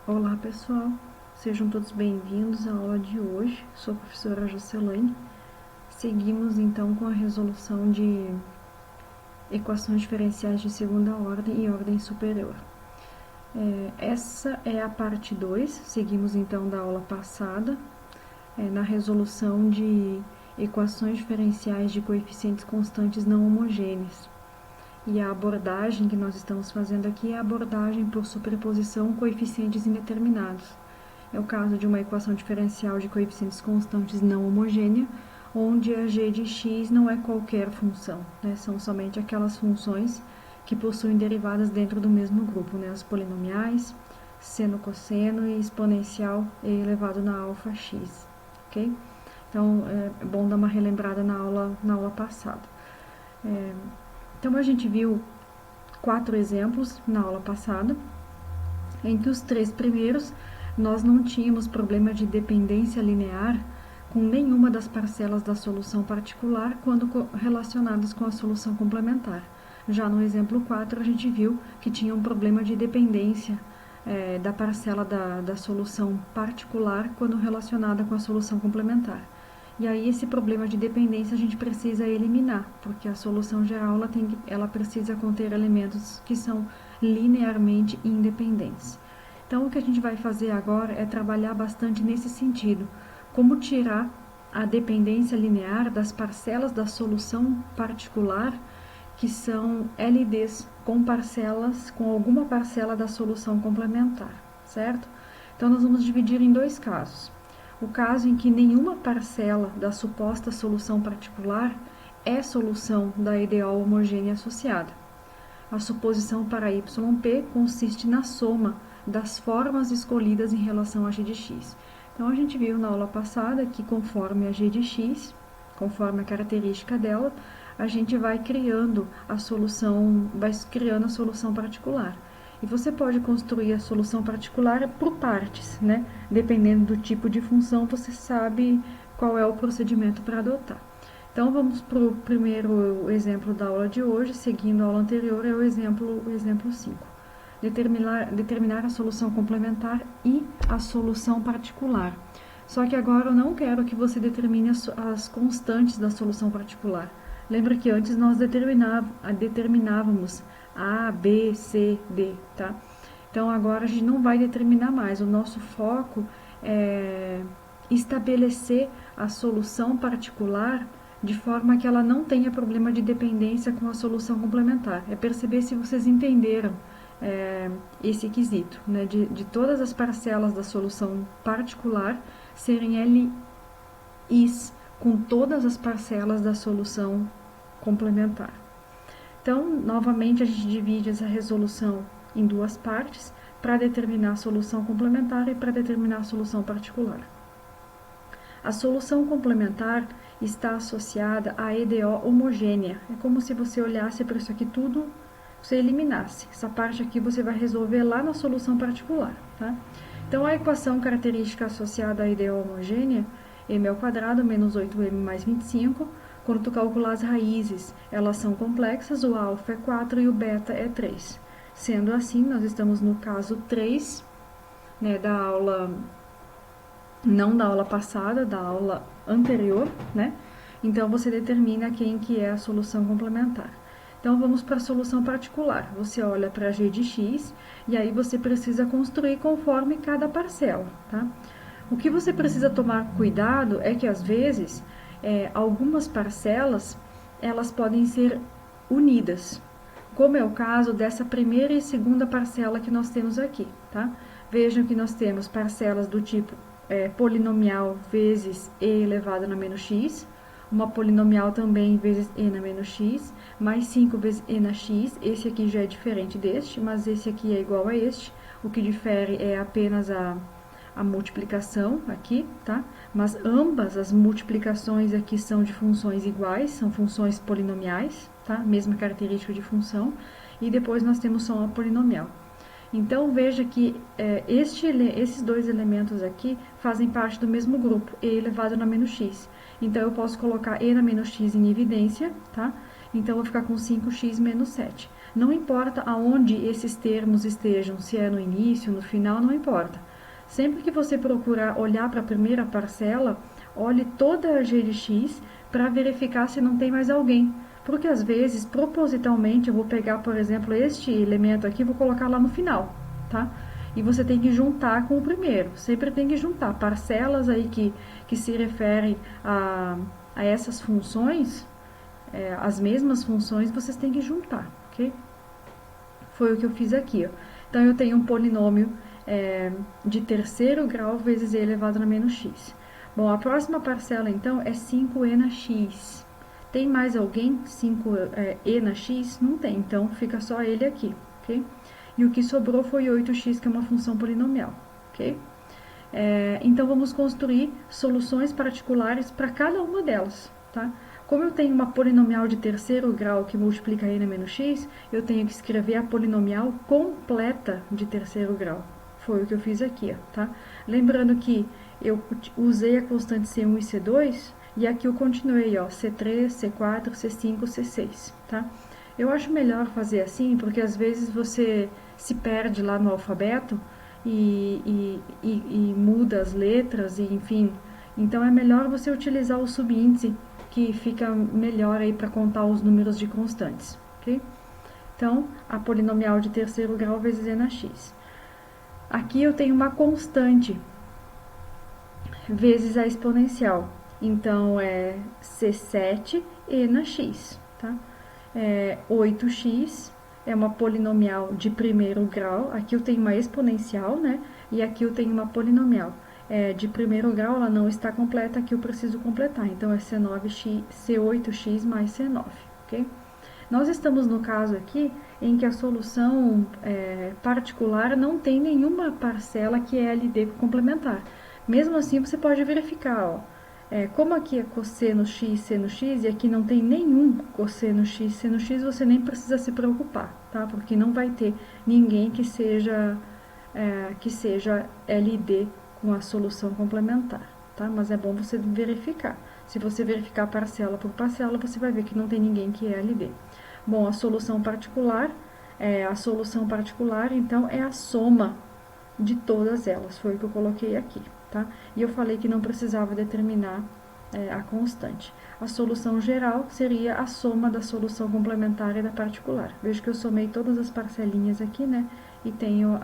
Olá pessoal, sejam todos bem-vindos à aula de hoje. Sou a professora Jocelaine. Seguimos então com a resolução de equações diferenciais de segunda ordem e ordem superior. Essa é a parte 2, seguimos então da aula passada, na resolução de equações diferenciais de coeficientes constantes não homogêneos. E a abordagem que nós estamos fazendo aqui é a abordagem por superposição coeficientes indeterminados. É o caso de uma equação diferencial de coeficientes constantes não homogênea, onde a g de x não é qualquer função, né? São somente aquelas funções que possuem derivadas dentro do mesmo grupo, né? As polinomiais, seno, cosseno e exponencial e elevado na alfa x, ok? Então, é bom dar uma relembrada na aula passada. Então, a gente viu 4 exemplos na aula passada. Entre os 3 primeiros, nós não tínhamos problema de dependência linear com nenhuma das parcelas da solução particular quando relacionadas com a solução complementar. Já no exemplo 4, a gente viu que tinha um problema de dependência da parcela da solução particular quando relacionada com a solução complementar. E aí esse problema de dependência a gente precisa eliminar, porque a solução geral ela precisa conter elementos que são linearmente independentes. Então o que a gente vai fazer agora é trabalhar bastante nesse sentido, como tirar a dependência linear das parcelas da solução particular que são LDs com alguma parcela da solução complementar, certo? Então nós vamos dividir em 2 casos. O caso em que nenhuma parcela da suposta solução particular é solução da ideal homogênea associada. A suposição para yp consiste na soma das formas escolhidas em relação a g de x. Então, a gente viu na aula passada que conforme a g de x, conforme a característica dela, a gente vai criando a solução particular. E você pode construir a solução particular por partes, né? Dependendo do tipo de função, você sabe qual é o procedimento para adotar. Então, vamos para o primeiro exemplo da aula de hoje, seguindo a aula anterior, é o exemplo 5. Determinar a solução complementar e a solução particular. Só que agora eu não quero que você determine as constantes da solução particular. Lembra que antes nós determinávamos A, B, C, D, tá? Então, agora a gente não vai determinar mais. O nosso foco é estabelecer a solução particular de forma que ela não tenha problema de dependência com a solução complementar. É perceber se vocês entenderam esse quesito, né? De todas as parcelas da solução particular serem LIs com todas as parcelas da solução complementar. Então, novamente, a gente divide essa resolução em 2 partes para determinar a solução complementar e para determinar a solução particular. A solução complementar está associada à EDO homogênea. É como se você olhasse para isso aqui tudo, você eliminasse. Essa parte aqui você vai resolver lá na solução particular, tá? Então, a equação característica associada à EDO homogênea, m² menos 8m mais 25, quando tu calcular as raízes, elas são complexas, o alfa é 4 e o beta é 3. Sendo assim, nós estamos no caso 3, né, não da aula passada, da aula anterior, né? Então, você determina quem que é a solução complementar. Então, vamos para a solução particular. Você olha para g de x e aí você precisa construir conforme cada parcela, tá? O que você precisa tomar cuidado é que, às vezes, algumas parcelas, elas podem ser unidas, como é o caso dessa primeira e segunda parcela que nós temos aqui, tá? Vejam que nós temos parcelas do tipo polinomial vezes e elevado na menos x, uma polinomial também vezes e na menos x, mais 5 vezes e na x. Esse aqui já é diferente deste, mas esse aqui é igual a este. O que difere é apenas a multiplicação aqui, tá? Mas ambas as multiplicações aqui são de funções iguais, são funções polinomiais, tá? Mesma característica de função. E depois nós temos só uma polinomial. Então, veja que esses 2 elementos aqui fazem parte do mesmo grupo, e elevado na menos x. Então, eu posso colocar e na menos x em evidência, tá? Então, eu vou ficar com 5x menos 7. Não importa aonde esses termos estejam, se é no início, no final, não importa. Sempre que você procurar olhar para a primeira parcela, olhe toda a g de x para verificar se não tem mais alguém. Porque às vezes, propositalmente, eu vou pegar, por exemplo, este elemento aqui e vou colocar lá no final, tá? E você tem que juntar com o primeiro. Sempre tem que juntar parcelas aí que se referem a essas funções, as mesmas funções, vocês têm que juntar, ok? Foi o que eu fiz aqui, ó. Então, eu tenho um polinômio de terceiro grau vezes e elevado a menos x. Bom, a próxima parcela, então, é 5e na x. Tem mais alguém? 5e na x? Não tem, então fica só ele aqui, ok? E o que sobrou foi 8x, que é uma função polinomial, ok? Então, vamos construir soluções particulares para cada uma delas, tá? Como eu tenho uma polinomial de terceiro grau que multiplica n menos x, eu tenho que escrever a polinomial completa de terceiro grau. Foi o que eu fiz aqui, ó, tá? Lembrando que eu usei a constante C1 e C2, e aqui eu continuei, ó, C3, C4, C5, C6, tá? Eu acho melhor fazer assim, porque às vezes você se perde lá no alfabeto e muda as letras, e enfim. Então é melhor você utilizar o subíndice, que fica melhor aí para contar os números de constantes, ok? Então, a polinomial de terceiro grau vezes e na x. Aqui eu tenho uma constante vezes a exponencial. Então, é C7 e na x, tá? 8x é uma polinomial de primeiro grau. Aqui eu tenho uma exponencial, né? E aqui eu tenho uma polinomial. De primeiro grau, ela não está completa, aqui eu preciso completar. Então, é C8x mais C9, ok? Nós estamos no caso aqui em que a solução particular não tem nenhuma parcela que é LD complementar. Mesmo assim, você pode verificar, ó, como aqui é cosseno x, seno x, e aqui não tem nenhum cosseno x, seno x, você nem precisa se preocupar, tá? Porque não vai ter ninguém que seja LD com a solução complementar, tá? Mas é bom você verificar. Se você verificar parcela por parcela, você vai ver que não tem ninguém que é LD. Bom, a solução particular, então, é a soma de todas elas. Foi o que eu coloquei aqui, tá? E eu falei que não precisava determinar a constante. A solução geral seria a soma da solução complementar e da particular. Vejo que eu somei todas as parcelinhas aqui, né? E tenho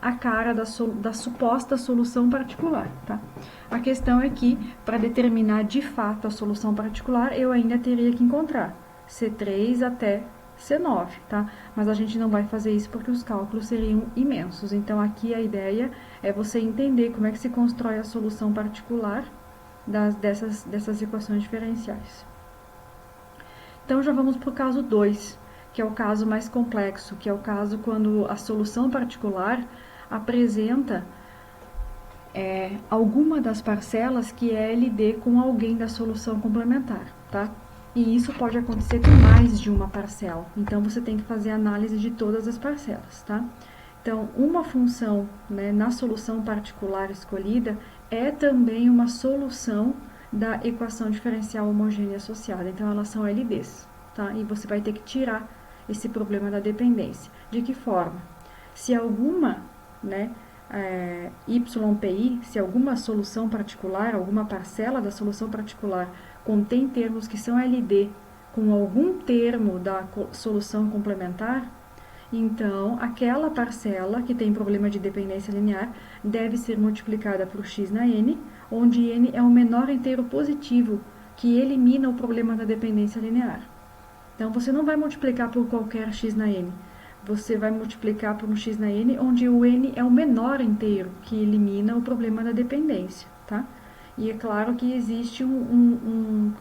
a cara da suposta solução particular, tá? A questão é que, para determinar de fato a solução particular, eu ainda teria que encontrar C3 até C9, tá? Mas a gente não vai fazer isso porque os cálculos seriam imensos. Então, aqui a ideia é você entender como é que se constrói a solução particular dessas equações diferenciais. Então, já vamos para o caso 2, que é o caso mais complexo, que é o caso quando a solução particular apresenta alguma das parcelas que é LD com alguém da solução complementar, tá? E isso pode acontecer com mais de uma parcela. Então, você tem que fazer análise de todas as parcelas, tá? Então, uma função, né, na solução particular escolhida é também uma solução da equação diferencial homogênea associada. Então, elas são LDs, tá? E você vai ter que tirar esse problema da dependência. De que forma? Se alguma, né, YPI, se alguma solução particular, alguma parcela da solução particular contém termos que são LD com algum termo da solução complementar, então aquela parcela que tem problema de dependência linear deve ser multiplicada por x na n, onde n é o menor inteiro positivo que elimina o problema da dependência linear. Então, você não vai multiplicar por qualquer x na n. Você vai multiplicar por um x na n, onde o n é o menor inteiro, que elimina o problema da dependência, tá? E é claro que existe um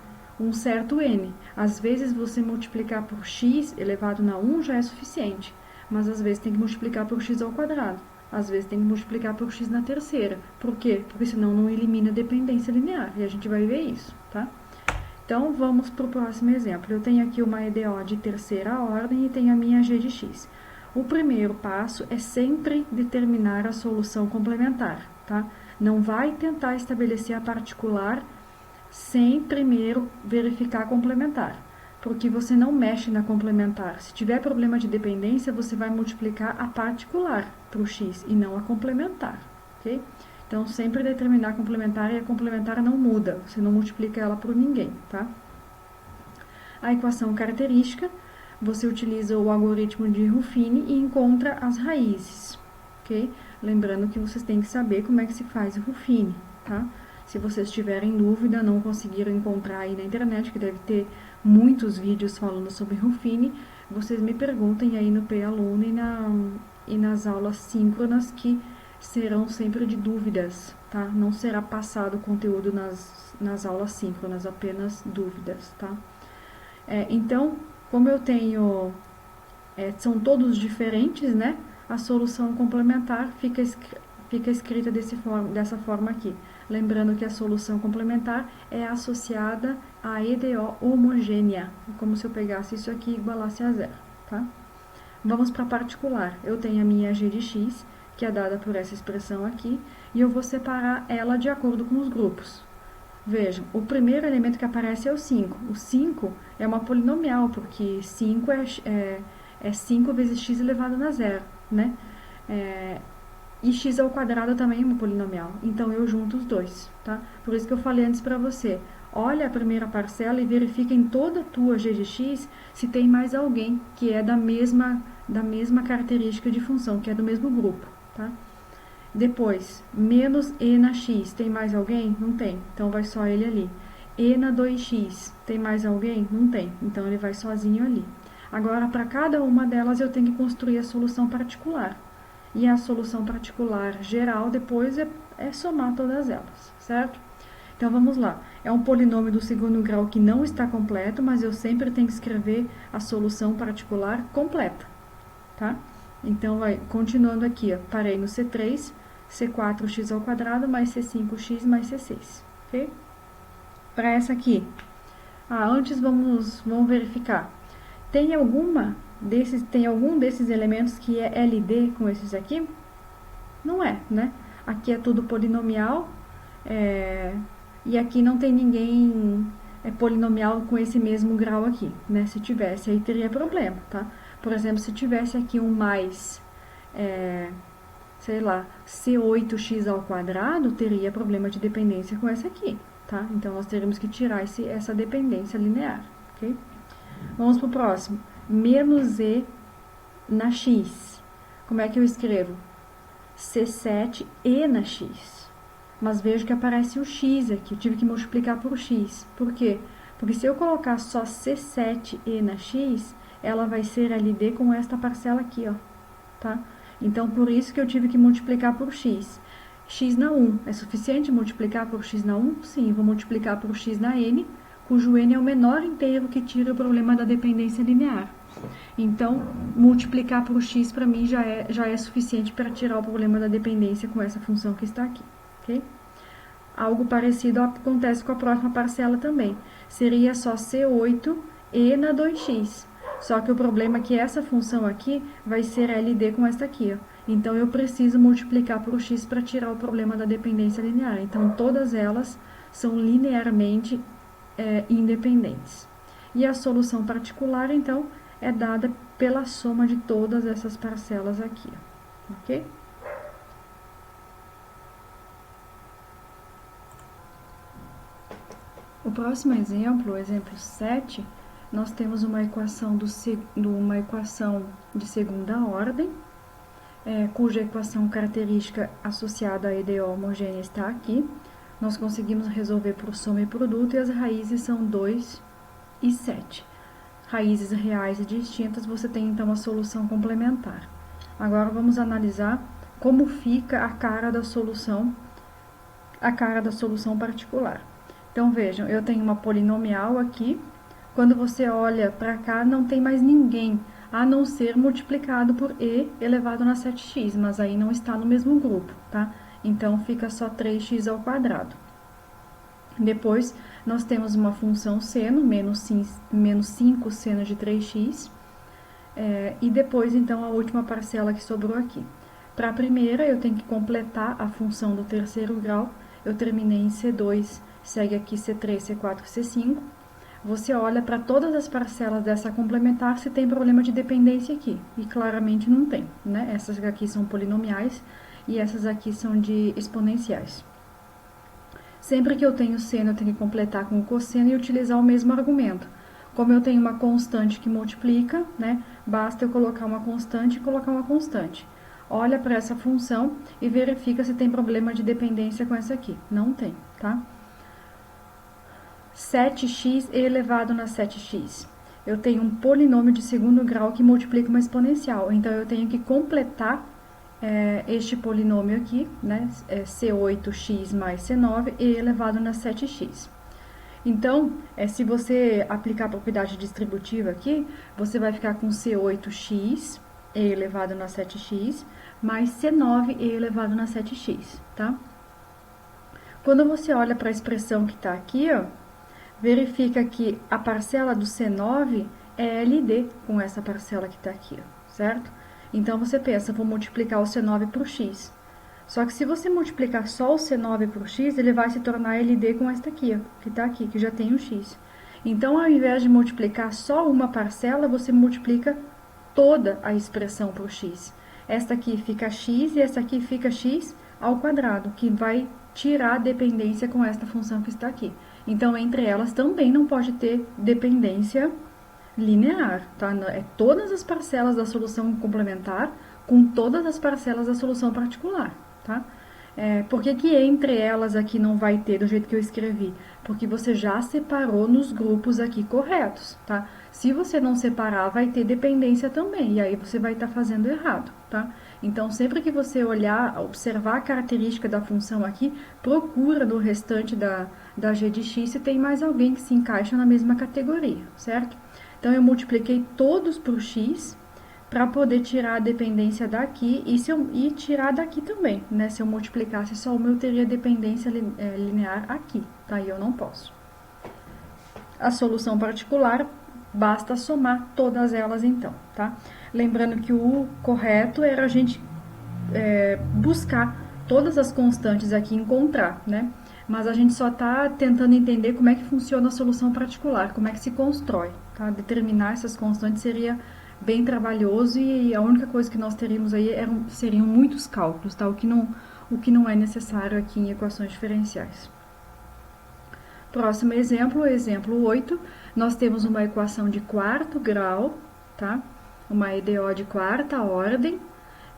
certo n. Às vezes, você multiplicar por x elevado na 1 já é suficiente, mas às vezes tem que multiplicar por x ao quadrado. Às vezes tem que multiplicar por x na terceira. Por quê? Porque senão não elimina a dependência linear, e a gente vai ver isso, tá? Então, vamos para o próximo exemplo. Eu tenho aqui uma EDO de terceira ordem e tenho a minha g de x. O primeiro passo é sempre determinar a solução complementar, tá? Não vai tentar estabelecer a particular sem primeiro verificar a complementar. porque você não mexe na complementar. Se tiver problema de dependência, você vai multiplicar a particular para o x e não a complementar, ok? Então, sempre determinar a complementar e a complementar não muda, você não multiplica ela por ninguém, tá? A equação característica, você utiliza o algoritmo de Ruffini e encontra as raízes, ok? Lembrando que vocês têm que saber como é que se faz o Ruffini, tá? Se vocês tiverem dúvida, não conseguiram encontrar aí na internet, que deve ter muitos vídeos falando sobre Ruffini, vocês me perguntem aí no P-Aluno e nas aulas síncronas, que serão sempre de dúvidas, tá? Não será passado o conteúdo nas aulas síncronas, apenas dúvidas, tá? Então, como eu tenho, são todos diferentes, né? A solução complementar fica escrita dessa forma aqui. Lembrando que a solução complementar é associada à EDO homogênea, como se eu pegasse isso aqui e igualasse a zero, tá? Vamos para particular. Eu tenho a minha g de x, que é dada por essa expressão aqui, e eu vou separar ela de acordo com os grupos. Vejam, o primeiro elemento que aparece é o 5. O 5 é uma polinomial, porque 5 é 5 vezes x elevado a zero, né? E x ao quadrado também é uma polinomial, então eu junto os dois, tá? Por isso que eu falei antes para você, olha a primeira parcela e verifica em toda a tua g de x se tem mais alguém que é da mesma característica de função, que é do mesmo grupo, tá? Depois, menos e na x, tem mais alguém? Não tem, então vai só ele ali. E na 2x, tem mais alguém? Não tem, então ele vai sozinho ali. Agora, para cada uma delas, eu tenho que construir a solução particular. E a solução particular geral, depois, é somar todas elas, certo? Então, vamos lá. É um polinômio do segundo grau que não está completo, mas eu sempre tenho que escrever a solução particular completa, tá? Então, continuando aqui, ó, parei no C3, C4x ao quadrado mais C5x mais C6, ok? Para essa aqui, antes vamos verificar. Tem algum desses elementos que é LD com esses aqui? Não é, né? Aqui é tudo polinomial, e aqui não tem ninguém polinomial com esse mesmo grau aqui, né? Se tivesse, aí teria problema, tá? Por exemplo, se tivesse aqui um mais, sei lá, C8x ao quadrado, teria problema de dependência com essa aqui, tá? Então, nós teríamos que tirar essa dependência linear, ok? Vamos para o próximo. Menos e na x. Como é que eu escrevo? C7e na x. Mas vejo que aparece o x aqui. Eu tive que multiplicar por x. Por quê? Porque se eu colocar só C7e na x, ela vai ser LD com esta parcela aqui, ó, tá? Então, por isso que eu tive que multiplicar por x. X na 1. É suficiente multiplicar por x na 1? Sim, vou multiplicar por x na n, cujo n é o menor inteiro que tira o problema da dependência linear. Então, multiplicar por x para mim já é suficiente para tirar o problema da dependência com essa função que está aqui, ok? Algo parecido acontece com a próxima parcela também. Seria só C8 e na 2x. Só que o problema é que essa função aqui vai ser LD com esta aqui, ó. Então, eu preciso multiplicar por x para tirar o problema da dependência linear. Então, todas elas são linearmente independentes. E a solução particular, então, é dada pela soma de todas essas parcelas aqui, ó, ok? O próximo exemplo, o exemplo 7, nós temos uma equação de segunda ordem, cuja equação característica associada à EDO homogênea está aqui. Nós conseguimos resolver por soma e produto e as raízes são 2 e 7. Raízes reais e distintas, você tem então a solução complementar. Agora vamos analisar como fica a cara da solução particular. Então vejam, eu tenho uma polinomial aqui. Quando você olha para cá, não tem mais ninguém, a não ser multiplicado por e elevado a 7x, mas aí não está no mesmo grupo, tá? Então, fica só 3x ao quadrado. Depois, nós temos uma função seno, menos 5 seno de 3x. E depois, então, a última parcela que sobrou aqui. Para a primeira, eu tenho que completar a função do terceiro grau. Eu terminei em C2, segue aqui C3, C4, C5. você olha para todas as parcelas dessa complementar se tem problema de dependência aqui. E claramente não tem, né? Essas aqui são polinomiais e essas aqui são de exponenciais. Sempre que eu tenho seno, eu tenho que completar com o cosseno e utilizar o mesmo argumento. Como eu tenho uma constante que multiplica, né? Basta eu colocar uma constante e colocar uma constante. Olha para essa função e verifica se tem problema de dependência com essa aqui. Não tem, tá? 7x elevado na 7x. Eu tenho um polinômio de segundo grau que multiplica uma exponencial. Então, eu tenho que completar este polinômio aqui, né? C8x mais C9 elevado na 7x. Então, se você aplicar a propriedade distributiva aqui, você vai ficar com C8x elevado na 7x mais C9 elevado na 7x, tá? Quando você olha para a expressão que está aqui, ó, verifica que a parcela do C9 é LD com essa parcela que está aqui, ó, certo? Então, você pensa, vou multiplicar o C9 por x. Só que se você multiplicar só o C9 por x, ele vai se tornar LD com esta aqui, ó, que está aqui, que já tem o x. Então, ao invés de multiplicar só uma parcela, você multiplica toda a expressão por x. Esta aqui fica x e essa aqui fica x ao quadrado, que vai tirar a dependência com esta função que está aqui. Então, entre elas também não pode ter dependência linear, tá? É todas as parcelas da solução complementar com todas as parcelas da solução particular, tá? Por que entre elas aqui não vai ter do jeito que eu escrevi? Porque você já separou nos grupos aqui corretos, tá? Se você não separar, vai ter dependência também, e aí você vai estar fazendo errado, tá? Então, sempre que você olhar, observar a característica da função aqui, procura no restante da g de x se tem mais alguém que se encaixa na mesma categoria, certo? Então, eu multipliquei todos por x para poder tirar a dependência daqui e tirar daqui também, né? Se eu multiplicasse só uma, eu teria dependência linear aqui, tá? E eu não posso. A solução particular, basta somar todas elas então, tá? Lembrando que o correto era a gente buscar todas as constantes aqui e encontrar, né? Mas a gente só está tentando entender como é que funciona a solução particular, como é que se constrói, tá? Determinar essas constantes seria bem trabalhoso e a única coisa que nós teríamos aí seriam muitos cálculos, tá? O que não é necessário aqui em equações diferenciais. Próximo exemplo, exemplo 8, nós temos uma equação de quarto grau, tá? Uma EDO de quarta ordem,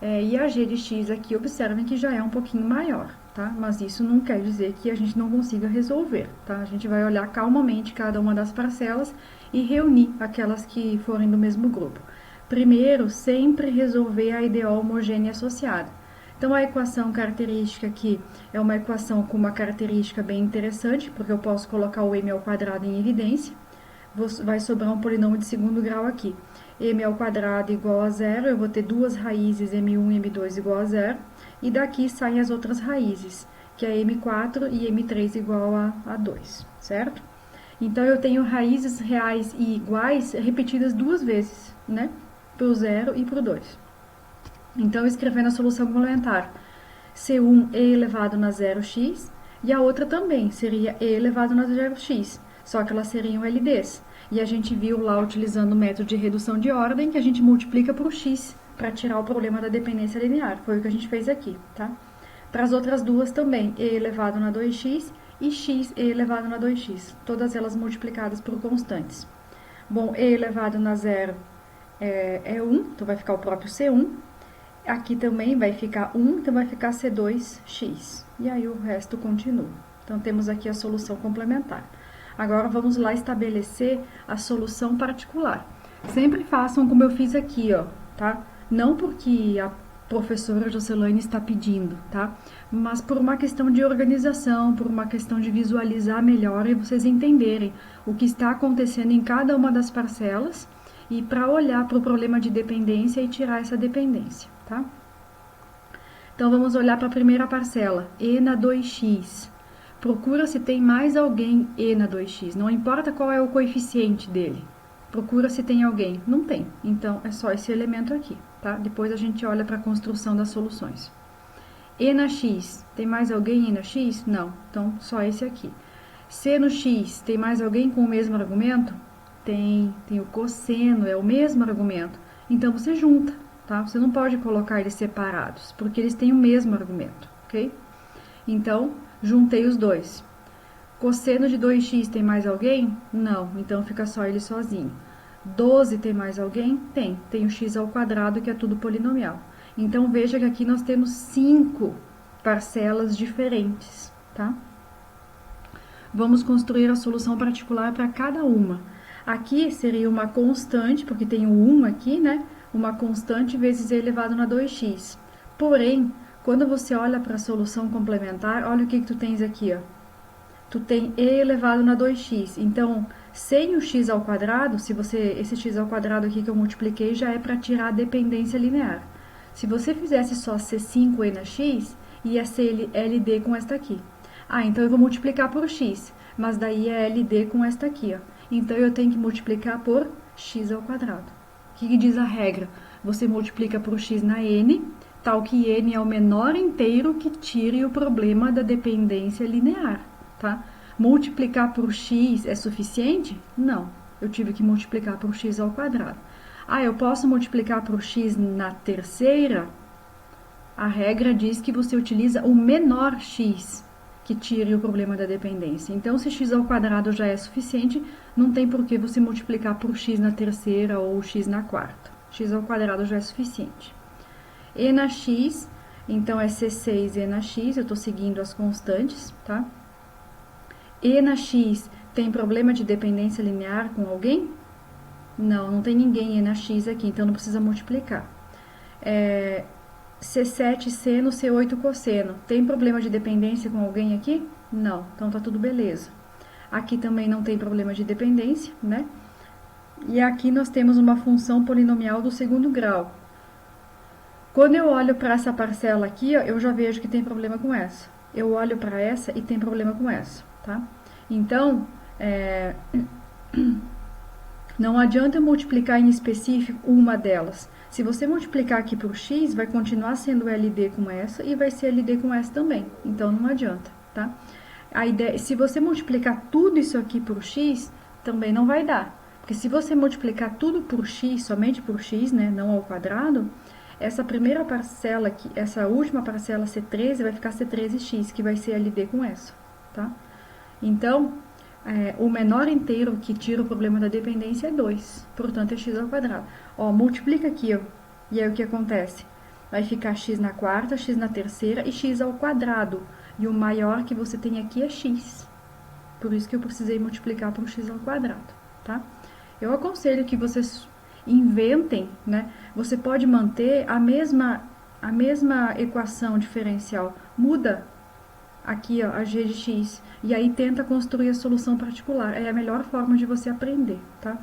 e a g de x aqui, observem que já é um pouquinho maior, tá? Mas isso não quer dizer que a gente não consiga resolver, tá? A gente vai olhar calmamente cada uma das parcelas e reunir aquelas que forem do mesmo grupo. Primeiro, sempre resolver a EDO homogênea associada. Então, a equação característica aqui é uma equação com uma característica bem interessante, porque eu posso colocar o m ao quadrado em evidência. Vai sobrar um polinômio de segundo grau aqui. M ao quadrado igual a zero, eu vou ter duas raízes, m1 e m2 igual a zero. E daqui saem as outras raízes, que é m4 e m3 igual a 2, certo? Então, eu tenho raízes reais e iguais repetidas duas vezes, né? Para o 0 e para o 2. Então, escrevendo a solução complementar, C1 e elevado na 0x, e a outra também seria e elevado na 0x, só que elas seriam LDs. E a gente viu lá, utilizando o método de redução de ordem, que a gente multiplica por x, para tirar o problema da dependência linear. Foi o que a gente fez aqui, tá? Para as outras duas também, e elevado na 2x e x e elevado na 2x, todas elas multiplicadas por constantes. Bom, e elevado na 0 é 1, então vai ficar o próprio C1. Aqui também vai ficar 1, então vai ficar C2x. E aí o resto continua. Então, temos aqui a solução complementar. Agora, vamos lá estabelecer a solução particular. Sempre façam como eu fiz aqui, ó, tá? Não porque a professora Jocelaine está pedindo, tá? Mas por uma questão de organização, por uma questão de visualizar melhor e vocês entenderem o que está acontecendo em cada uma das parcelas e para olhar para o problema de dependência e tirar essa dependência, tá? Então, vamos olhar para a primeira parcela, e na 2x. Procura se tem mais alguém e na 2x, não importa qual é o coeficiente dele. Procura se tem alguém. Não tem, então é só esse elemento aqui, tá? Depois a gente olha para a construção das soluções. E na x, tem mais alguém e na x? Não, então só esse aqui. Seno x, tem mais alguém com o mesmo argumento? Tem o cosseno, é o mesmo argumento. Então, você junta, tá? Você não pode colocar eles separados, porque eles têm o mesmo argumento, ok? Então, juntei os dois. Cosseno de 2x tem mais alguém? Não, então fica só ele sozinho. 12 tem mais alguém? Tem o x ao quadrado, que é tudo polinomial. Então, veja que aqui nós temos 5 parcelas diferentes, tá? Vamos construir a solução particular para cada uma. Aqui seria uma constante, porque tem o 1 aqui, né? Uma constante vezes e elevado na 2x. Porém, quando você olha para a solução complementar, olha o que tu tens aqui, ó. Tu tem e elevado na 2x. Então, sem o x ao quadrado, esse x ao quadrado aqui que eu multipliquei já é para tirar a dependência linear. Se você fizesse só C5e na x, ia ser LD com esta aqui. Ah, então eu vou multiplicar por x, mas daí é LD com esta aqui, ó. Então eu tenho que multiplicar por x ao quadrado. O que diz a regra? Você multiplica por x na n, tal que n é o menor inteiro que tire o problema da dependência linear, tá? Multiplicar por x é suficiente? Não, eu tive que multiplicar por x ao quadrado. Ah, eu posso multiplicar por x na terceira? A regra diz que você utiliza o menor x que tire o problema da dependência. Então, se x ao quadrado já é suficiente, não tem por que você multiplicar por x na terceira ou x na quarta. X ao quadrado já é suficiente. E na x, então é C6 e na x, eu estou seguindo as constantes, tá? E na x tem problema de dependência linear com alguém? Não, não tem ninguém E na x aqui, então não precisa multiplicar. C7 seno, C8 cosseno. Tem problema de dependência com alguém aqui? Não, então tá tudo beleza. Aqui também não tem problema de dependência, né? E aqui nós temos uma função polinomial do segundo grau. Quando eu olho para essa parcela aqui, ó, eu já vejo que tem problema com essa. Eu olho para essa e tem problema com essa, tá? Então, não adianta eu multiplicar em específico uma delas. Se você multiplicar aqui por x, vai continuar sendo LD com essa e vai ser LD com essa também. Então, não adianta, tá? A ideia, se você multiplicar tudo isso aqui por x, também não vai dar. Porque se você multiplicar tudo por x, somente por x, né, não ao quadrado, essa primeira parcela aqui, essa última parcela C13 vai ficar C13x, que vai ser LD com essa, tá? Então, o menor inteiro que tira o problema da dependência é 2, portanto é x ao quadrado. Ó, multiplica aqui, ó, e aí o que acontece? Vai ficar x na quarta, x na terceira e x ao quadrado. E o maior que você tem aqui é x. Por isso que eu precisei multiplicar por x ao quadrado, tá? Eu aconselho que vocês inventem, né? Você pode manter a mesma equação diferencial, muda aqui, ó, a g de x, e aí tenta construir a solução particular. É a melhor forma de você aprender, tá?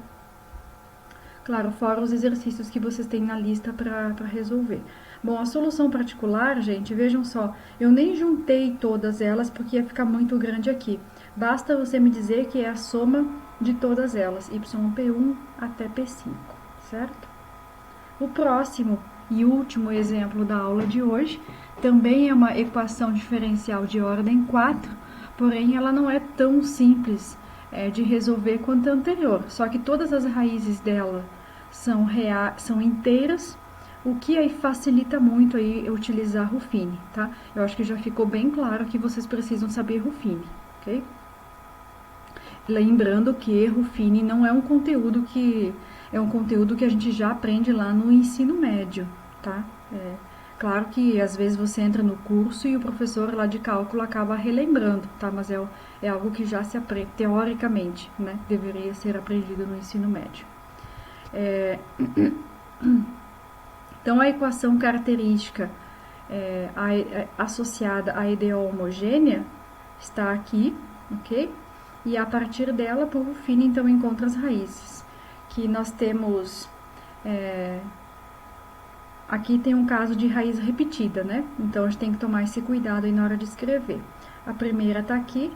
Claro, fora os exercícios que vocês têm na lista para resolver. Bom, a solução particular, gente, vejam só, eu nem juntei todas elas porque ia ficar muito grande aqui. Basta você me dizer que é a soma de todas elas, YP1 até P5, certo? O próximo e último exemplo da aula de hoje também é uma equação diferencial de ordem 4, porém ela não é tão simples de resolver quanto a anterior, só que todas as raízes dela são inteiras, o que aí facilita muito aí utilizar Ruffini, tá? Eu acho que já ficou bem claro que vocês precisam saber Ruffini, ok? Lembrando que Ruffini não é um conteúdo que a gente já aprende lá no ensino médio, tá? Claro que às vezes você entra no curso e o professor lá de cálculo acaba relembrando, tá? Mas é algo que já se aprende teoricamente, né? Deveria ser aprendido no ensino médio. Então, a equação característica associada à EDO homogênea está aqui, ok? E a partir dela, por Ruffini, então, encontra as raízes. Que nós temos... aqui tem um caso de raiz repetida, né? Então, a gente tem que tomar esse cuidado aí na hora de escrever. A primeira está aqui.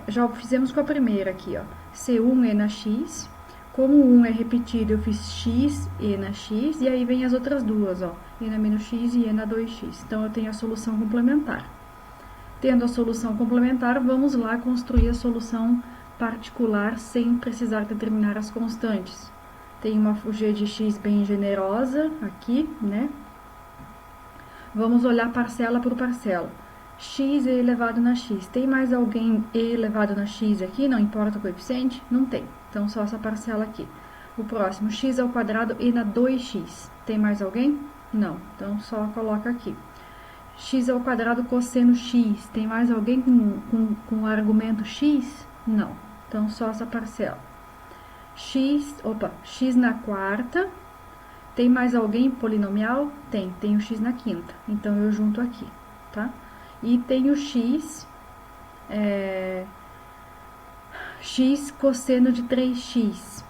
Já fizemos com a primeira aqui, ó. C1 na x. Como 1 é repetido, eu fiz x, e na x, e aí vem as outras duas, ó, e na menos x e e na 2x. Então, eu tenho a solução complementar. Tendo a solução complementar, vamos lá construir a solução particular sem precisar determinar as constantes. Tem uma g de x bem generosa aqui, né? Vamos olhar parcela por parcela. X é elevado na x. Tem mais alguém e elevado na x aqui? Não importa o coeficiente? Não tem. Então, só essa parcela aqui. O próximo, x ao quadrado e na 2x. Tem mais alguém? Não. Então, só coloca aqui. X ao quadrado cosseno x. Tem mais alguém com o argumento x? Não. Então, só essa parcela. X na quarta. Tem mais alguém polinomial? Tem. Tem o x na quinta. Então, eu junto aqui, tá? E tem o x, x cosseno de 3x.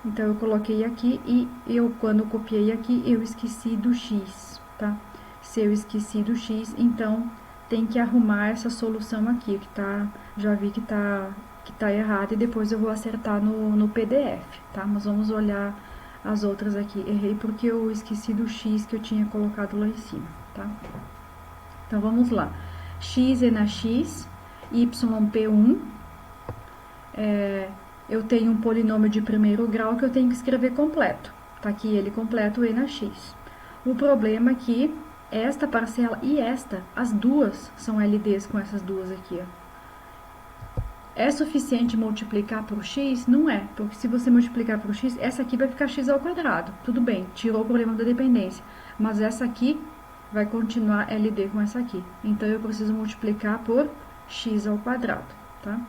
Então, eu coloquei aqui e quando eu copiei aqui, eu esqueci do x, tá? Se eu esqueci do x, então, tem que arrumar essa solução aqui, que tá, já vi que tá errado, e depois eu vou acertar no PDF, tá? Mas vamos olhar as outras aqui. Errei porque eu esqueci do x que eu tinha colocado lá em cima, tá? Então, vamos lá. X é na x, yp1, eu tenho um polinômio de primeiro grau que eu tenho que escrever completo. Tá aqui ele completo, e na x. O problema é que esta parcela e esta, as duas são LDs com essas duas aqui, ó. É suficiente multiplicar por x? Não é, porque se você multiplicar por x, essa aqui vai ficar x ao quadrado. Tudo bem, tirou o problema da dependência. Mas essa aqui vai continuar LD com essa aqui. Então, eu preciso multiplicar por x ao quadrado, tá?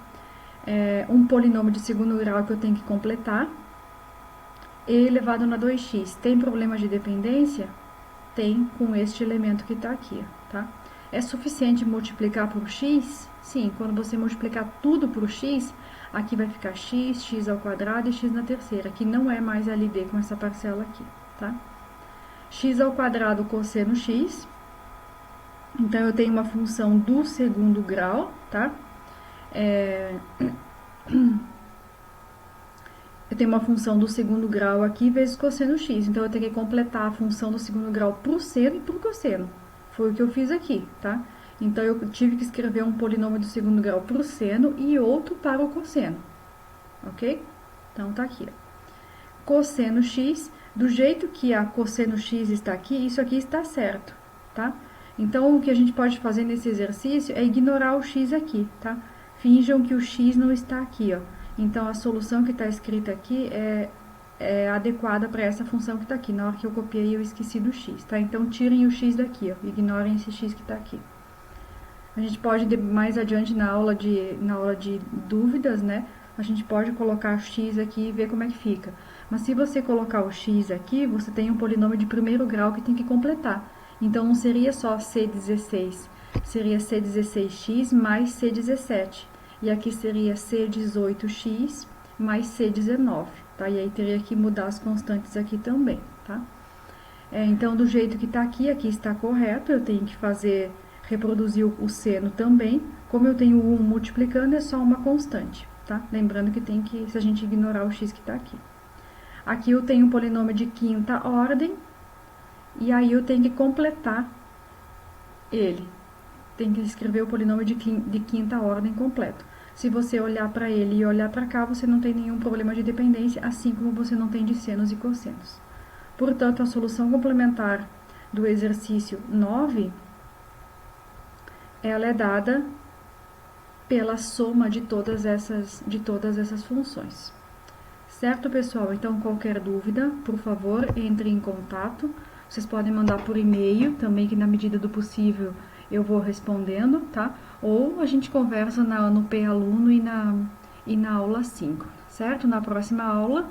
Um polinômio de segundo grau que eu tenho que completar. E elevado na 2x. Tem problema de dependência? Tem, com este elemento que está aqui, tá? É suficiente multiplicar por x? Sim, quando você multiplicar tudo por x, aqui vai ficar x, x ao quadrado e x na terceira, que não é mais LD com essa parcela aqui, tá? X ao quadrado cosseno x. Então, eu tenho uma função do segundo grau, tá? Eu tenho uma função do segundo grau aqui vezes cosseno x. Então, eu tenho que completar a função do segundo grau pro seno e pro cosseno. Foi o que eu fiz aqui, tá? Então, eu tive que escrever um polinômio do segundo grau pro seno e outro para o cosseno. Ok? Então, tá aqui, ó. Cosseno x, do jeito que a cosseno x está aqui, isso aqui está certo, tá? Então, o que a gente pode fazer nesse exercício é ignorar o x aqui, tá? Finjam que o x não está aqui, ó. Então, a solução que está escrita aqui é adequada para essa função que está aqui. Na hora que eu copiei, eu esqueci do x, tá? Então, tirem o x daqui, ó. Ignorem esse x que está aqui. A gente pode, mais adiante, na aula de dúvidas, né? A gente pode colocar x aqui e ver como é que fica. Mas se você colocar o x aqui, você tem um polinômio de primeiro grau que tem que completar. Então, não seria só C16, seria C16x mais C17. E aqui seria C18x mais C19, tá? E aí teria que mudar as constantes aqui também, tá? Então, do jeito que tá aqui está correto, eu tenho que reproduzir o seno também. Como eu tenho 1 multiplicando, é só uma constante, tá? Lembrando que se a gente ignorar o x que tá aqui. Aqui eu tenho um polinômio de quinta ordem, e aí eu tenho que completar ele. Tem que escrever o polinômio de quinta ordem completo. Se você olhar para ele e olhar para cá, você não tem nenhum problema de dependência, assim como você não tem de senos e cossenos. Portanto, a solução complementar do exercício 9, ela é dada pela soma de todas essas funções. Certo, pessoal? Então, qualquer dúvida, por favor, entre em contato. Vocês podem mandar por e-mail também, que na medida do possível eu vou respondendo, tá? Ou a gente conversa no P-Aluno e na aula 5, certo? Na próxima aula,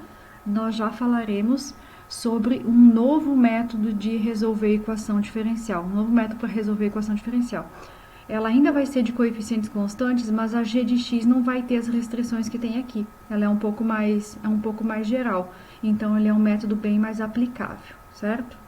nós já falaremos sobre um novo método de resolver equação diferencial. Um novo método para resolver equação diferencial. Ela ainda vai ser de coeficientes constantes, mas a g de x não vai ter as restrições que tem aqui. Ela é um pouco mais geral. Então, ele é um método bem mais aplicável, certo?